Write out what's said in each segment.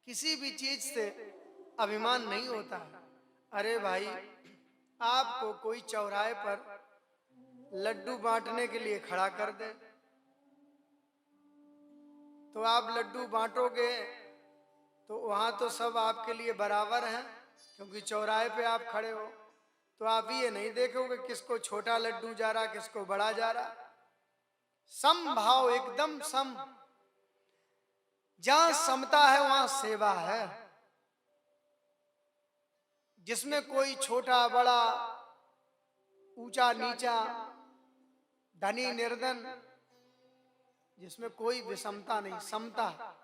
किसी भी चीज से अभिमान नहीं होता। अरे भाई, आपको कोई चौराहे पर लड्डू बांटने के लिए खड़ा कर दे, तो आप लड्डू बांटोगे तो वहां तो सब आपके लिए बराबर हैं, क्योंकि चौराहे पे आप खड़े हो। तो आप ये नहीं देखोगे किसको छोटा लड्डू जा रहा, किसको बड़ा जा रहा। सम भाव, एकदम सम। जहां समता है वहां सेवा है। जिसमें कोई छोटा बड़ा, ऊंचा नीचा, धनी निर्धन, जिसमें कोई विषमता नहीं, समता,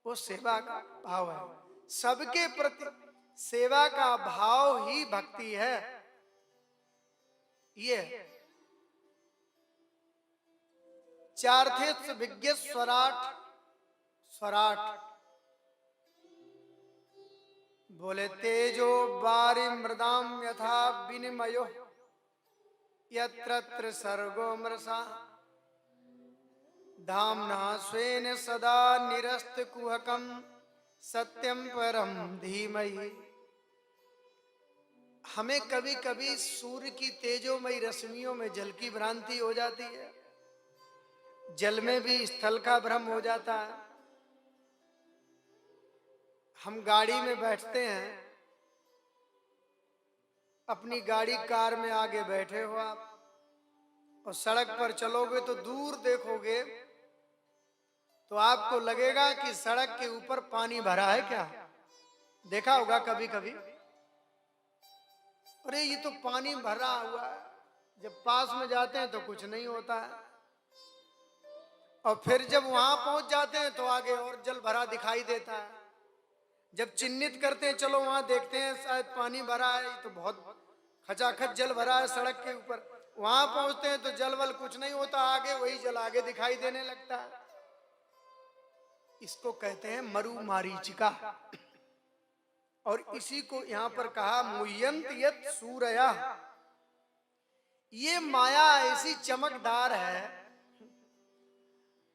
वो सेवा का भाव है। सबके प्रति सेवा का भाव ही भक्ति है। ये चार्थे विज्ञ स्वराट, स्वराट बोले तेजो बारी मृदाम यथा विनिमयो यत्र सर्गो मृषा धामना स्वेन सदा निरस्त कुहकम सत्यम परम धीमहि। हमें कभी कभी सूर्य की तेजोमयी रश्मियों में जल की भ्रांति हो जाती है, जल में भी स्थल का भ्रम हो जाता है। हम गाड़ी में बैठते हैं, अपनी गाड़ी कार में आगे बैठे हो आप, और सड़क पर चलोगे तो दूर देखोगे तो आपको लगेगा कि सड़क के ऊपर पानी भरा है क्या। देखा होगा कभी कभी, अरे ये तो पानी भरा हुआ है। जब पास में जाते हैं तो कुछ नहीं होता है, और फिर जब वहां पहुंच जाते हैं तो आगे और जल भरा दिखाई देता है। जब चिन्हित करते हैं, चलो वहां देखते हैं शायद पानी भरा है, तो बहुत खचाखच जल भरा है सड़क के ऊपर। वहां पहुंचते हैं तो जल वल कुछ नहीं होता, आगे वही जल आगे दिखाई देने लगता है। इसको कहते हैं मरु मारीचिका। और इसी को यहाँ पर कहा मुह्यंत यत् सूरया। ये माया ऐसी चमकदार है,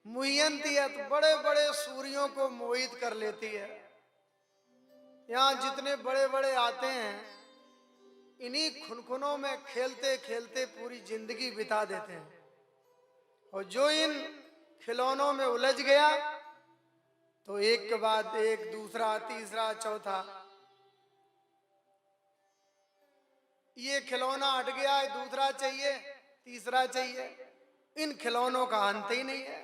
मुह्यंत यत्, बड़े बड़े सूर्यों को मोहित कर लेती है। यहाँ जितने बड़े बड़े आते हैं, इन्हीं खुनखुनों में खेलते खेलते पूरी जिंदगी बिता देते हैं। और जो इन खिलौनों में उलझ गया तो एक के बाद एक, दूसरा, तीसरा, चौथा, ये खिलौना हट गया, दूसरा चाहिए, तीसरा चाहिए। इन खिलौनों का अंत ही नहीं है।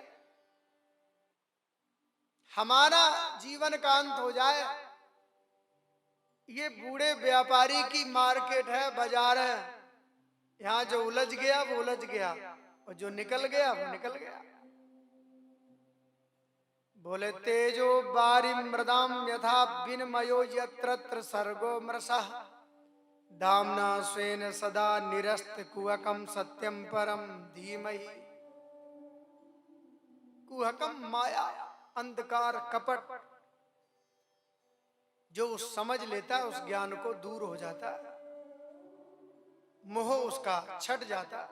हमारा जीवन का अंत हो जाए, ये बूढ़े व्यापारी की मार्केट है, बाजार है। यहाँ जो उलझ गया वो उलझ गया, और जो निकल गया वो निकल गया। बोले तेजो बारी मृदाम यथा विनिमयो यत्र सर्गो मृषः धामना स्वेन सदा निरस्त कुहकम सत्यम परम धीमहि। कुहकम माया, अंधकार, कपट, जो समझ लेता है उस ज्ञान को दूर हो जाता है, मोह उसका छट जाता।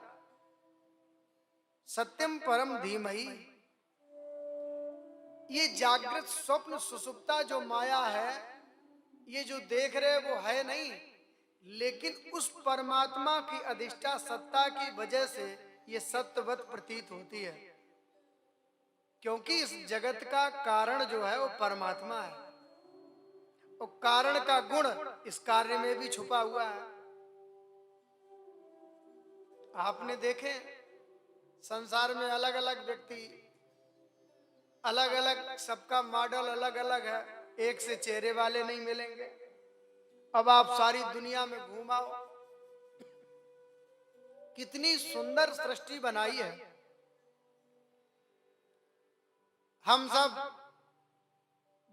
सत्यम परम धीमहि। ये जागृत स्वप्न सुसुप्ता जो माया है, ये जो देख रहे वो है नहीं, लेकिन उस परमात्मा की अधिष्ठा सत्ता की वजह से ये सत्यवत प्रतीत होती है। क्योंकि इस जगत का कारण जो है वो परमात्मा है, और कारण का गुण इस कार्य में भी छुपा हुआ है। आपने देखे संसार में अलग अलग व्यक्ति, अलग अलग, सबका मॉडल अलग अलग है, एक से चेहरे वाले नहीं मिलेंगे। अब आप सारी दुनिया में घूमाओ, कितनी सुंदर सृष्टि बनाई है। हम सब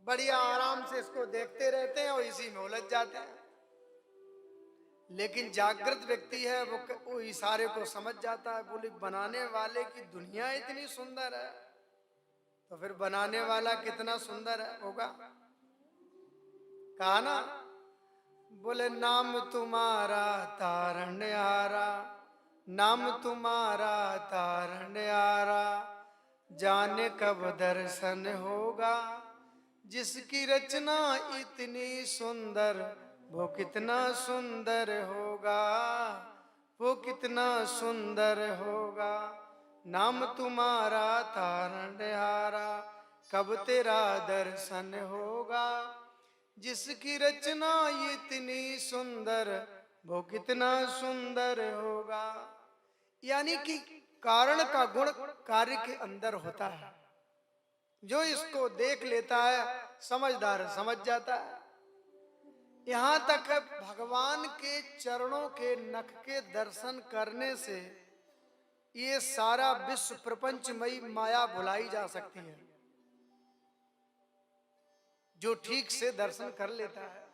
बढ़िया आराम से इसको देखते रहते हैं और इसी में उलझ जाते हैं। लेकिन जागृत व्यक्ति है, वो इशारे को समझ जाता है। बोले बनाने वाले की दुनिया इतनी सुंदर है, तो फिर बनाने वाला कितना सुंदर है होगा। कहा ना, बोले नाम तुम्हारा तारणहारा, नाम तुम्हारा तारणहारा, जाने कब दर्शन होगा, जिसकी रचना इतनी सुंदर, वो कितना सुंदर होगा, वो कितना सुंदर होगा। नाम तुम्हारा तारणहारा, कब तेरा दर्शन होगा। जिसकी रचना इतनी सुंदर, वो कितना सुंदर होगा। यानी कि कारण का गुण कार्य के अंदर होता है। जो इसको देख लेता है, समझदार समझ जाता है। यहाँ तक है भगवान के चरणों के नख के दर्शन करने से ये सारा विश्व प्रपंचमयी माया भुलाई जा सकती है, जो ठीक से दर्शन कर लेता है।